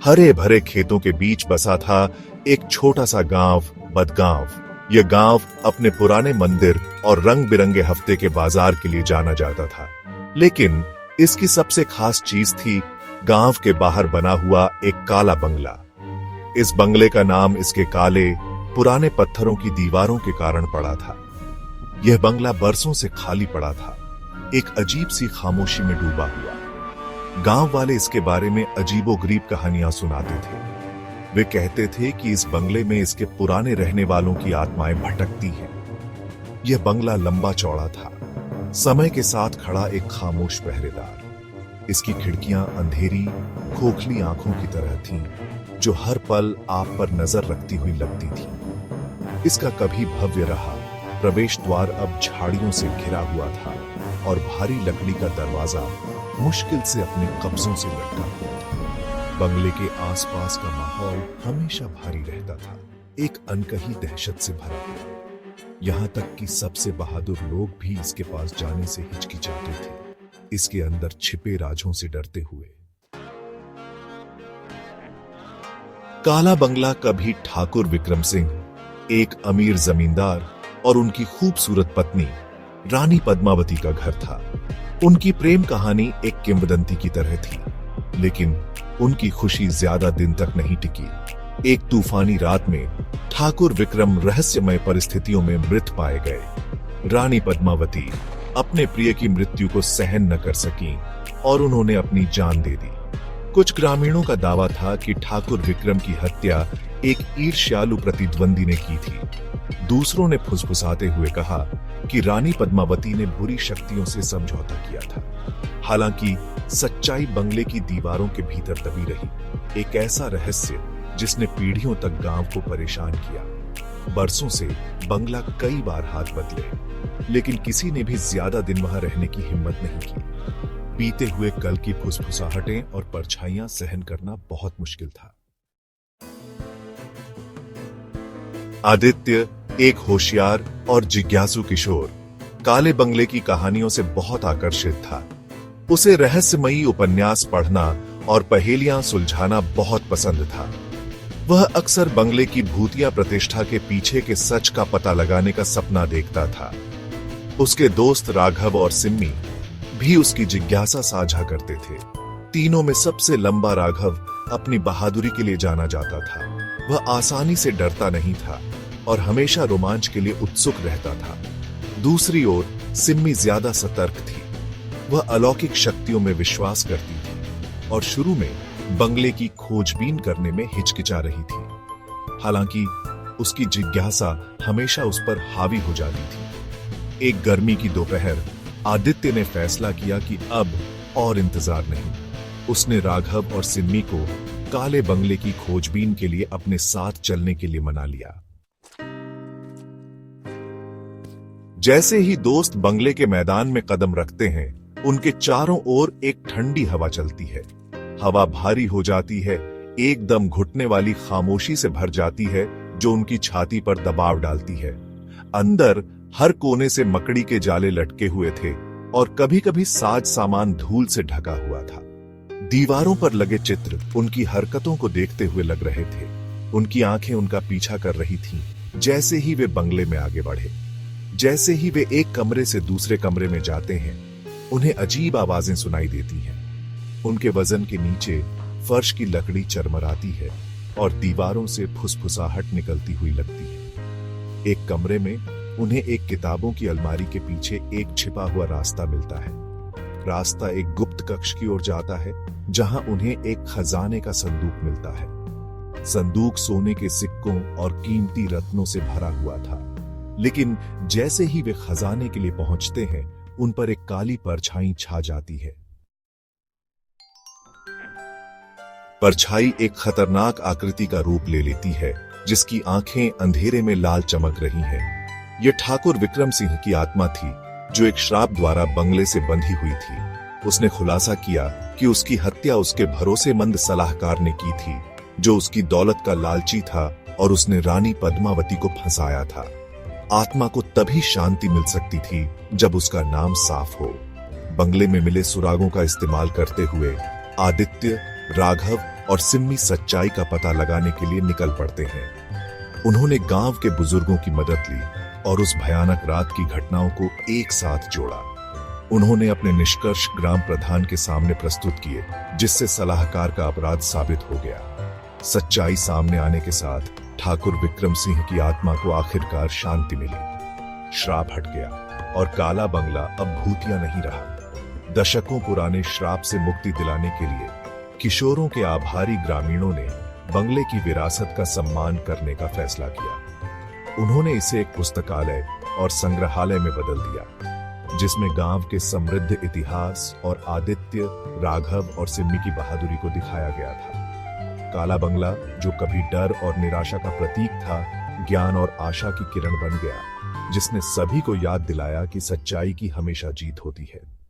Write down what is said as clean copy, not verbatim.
हरे भरे खेतों के बीच बसा था एक छोटा सा गांव, बदगांव। यह गांव अपने पुराने मंदिर और रंग बिरंगे हफ्ते के बाजार के लिए जाना जाता था। लेकिन इसकी सबसे खास चीज थी गांव के बाहर बना हुआ एक काला बंगला। इस बंगले का नाम इसके काले पुराने पत्थरों की दीवारों के कारण पड़ा था। यह बंगला बरसों से खाली पड़ा था, एक अजीब सी खामोशी में डूबा हुआ। गांव वाले इसके बारे में अजीबोगरीब कहानियां सुनाते थे। वे कहते थे कि इस बंगले में इसके पुराने रहने वालों की आत्माएं भटकती हैं। यह बंगला लंबा चौड़ा था, समय के साथ खड़ा एक खामोश पहरेदार। इसकी खिड़कियां अंधेरी खोखली आंखों की तरह थीं, जो हर पल आप पर नजर रखती हुई लगती थी। इसका कभी भव्य रहा प्रवेश द्वार अब झाड़ियों से घिरा हुआ था और भारी लकड़ी का दरवाजा मुश्किल से अपने कब्जों से लटका हुआ था। बंगले के आसपास का माहौल हमेशा भारी रहता था, एक अनकही दहशत से भरा हुआ। यहां तक कि सबसे बहादुर लोग भी इसके पास जाने से हिचकिचाते थे, इसके अंदर छिपे राजों से डरते हुए। काला बंगला कभी ठाकुर विक्रम सिंह, एक अमीर जमींदार और उनकी खूबसूरत पत्नी रानी पद्मावती का घर था। उनकी प्रेम कहानी एक किंवदंती की तरह थी, लेकिन उनकी खुशी ज्यादा दिन तक नहीं टिकी। एक तूफानी रात में ठाकुर विक्रम रहस्यमय परिस्थितियों में मृत पाए गए। रानी पद्मावती अपने प्रिय की मृत्यु को सहन न कर सकी और उन्होंने अपनी जान दे दी। कुछ ग्रामीणों का दावा था कि ठाकुर विक्रम की हत्या एक ईर्ष्यालु प्रतिद्वंदी ने की थी। दूसरों ने फुसफुसाते हुए कहा कि रानी पद्मावती ने बुरी शक्तियों से समझौता किया था। हालांकि सच्चाई बंगले की दीवारों के भीतर दबी रही, एक ऐसा रहस्य जिसने पीढ़ियों तक गांव को परेशान किया। बरसों से बंगला कई बार हाथ बदले, लेकिन किसी ने भी ज्यादा दिन वहां रहने की हिम्मत नहीं की। बीते हुए कल की फुसफुसाहटें और परछाइयां सहन करना बहुत मुश्किल था। आदित्य एक होशियार और जिज्ञासु किशोर काले बंगले की कहानियों से बहुत आकर्षित था। उसे रहस्यमयी उपन्यास पढ़ना और पहेलियां सुलझाना बहुत पसंद था। वह अक्सर बंगले की भूतिया प्रतिष्ठा के पीछे के सच का पता लगाने का सपना देखता था। उसके दोस्त राघव और सिम्मी भी उसकी जिज्ञासा साझा करते थे। तीनों में सबसे लंबा राघव अपनी बहादुरी के लिए जाना जाता था। वह आसानी से डरता नहीं था और हमेशा रोमांच के लिए उत्सुक रहता था। दूसरी ओर सिम्मी ज्यादा सतर्क थी। वह अलौकिक शक्तियों में विश्वास करती थी और शुरू में बंगले की खोजबीन करने में हिचकिचा रही थी। हालांकि उसकी जिज्ञासा हमेशा उस पर हावी हो जाती थी। एक गर्मी की दोपहर आदित्य ने फैसला किया कि अब और इंतजार नहीं। उसने राघव और सिम्मी को काले बंगले की खोजबीन के लिए अपने साथ चलने के लिए मना लिया। जैसे ही दोस्त बंगले के मैदान में कदम रखते हैं, उनके चारों ओर एक ठंडी हवा चलती है। हवा भारी हो जाती है, एकदम घुटने वाली खामोशी से भर जाती है, जो उनकी छाती पर दबाव डालती है। अंदर हर कोने से मकड़ी के जाले लटके हुए थे और कभी-कभी साज सामान धूल से ढका हुआ था। दीवारों पर लगे चित्र उनकी हरकतों को देखते हुए लग रहे थे। उनकी आंखें उनका पीछा कर रही थीं, जैसे ही वे बंगले में आगे बढ़े। जैसे ही वे एक कमरे से दूसरे कमरे में जाते हैं, उन्हें अजीब आवाजें सुनाई देती हैं। उनके वजन के नीचे फर्श की लकड़ी चरमराती है और दीवारों से फुसफुसाहट निकलती हुई लगती है। एक कमरे में उन्हें एक किताबों की अलमारी के पीछे एक छिपा हुआ रास्ता मिलता है। रास्ता एक गुप्त कक्ष की ओर जाता है, जहां उन्हें एक खजाने का संदूक मिलता है। संदूक सोने के सिक्कों और कीमती रत्नों से भरा हुआ था, लेकिन जैसे ही वे खजाने के लिए पहुंचते हैं, उन पर एक काली परछाई छा जाती है। परछाई एक खतरनाक आकृति का रूप ले लेती है, जिसकी आंखें अंधेरे में लाल चमक रही हैं। यह ठाकुर विक्रम सिंह की आत्मा थी, जो एक श्राप द्वारा बंगले से बंधी हुई थी। उसने खुलासा किया कि उसकी हत्या उसके भरोसेमंद सलाहकार ने की थी, जो उसकी दौलत का लालची था और उसने रानी पद्मावती को फंसाया था। आत्मा को तभी शांति मिल सकती थी जब उसका नाम साफ हो। बंगले में मिले सुरागों का इस्तेमाल करते हुए आदित्य, राघव और सिम्मी सच्चाई का पता लगाने के लिए निकल पड़ते हैं। उन्होंने गांव के बुजुर्गों की मदद ली और उस भयानक रात की घटनाओं को एक साथ जोड़ा। उन्होंने अपने निष्कर्ष ग्राम प्रधान के सामने प्रस्तुत किए, जिससे सलाहकार का अपराध साबित हो गया। सच्चाई सामने आने के साथ ठाकुर विक्रम सिंह की आत्मा को आखिरकार शांति मिली। श्राप हट गया और काला बंगला अब भूतिया नहीं रहा। दशकों पुराने श्राप से मुक्ति दिलाने के लिए किशोरों के आभारी ग्रामीणों ने बंगले की विरासत का सम्मान करने का फैसला किया। उन्होंने इसे एक पुस्तकालय और संग्रहालय में बदल दिया, जिसमें गांव के समृद्ध इतिहास और आदित्य, राघव और सिम्मी की बहादुरी को दिखाया गया था। काला बंगला, जो कभी डर और निराशा का प्रतीक था, ज्ञान और आशा की किरण बन गया, जिसने सभी को याद दिलाया कि सच्चाई की हमेशा जीत होती है।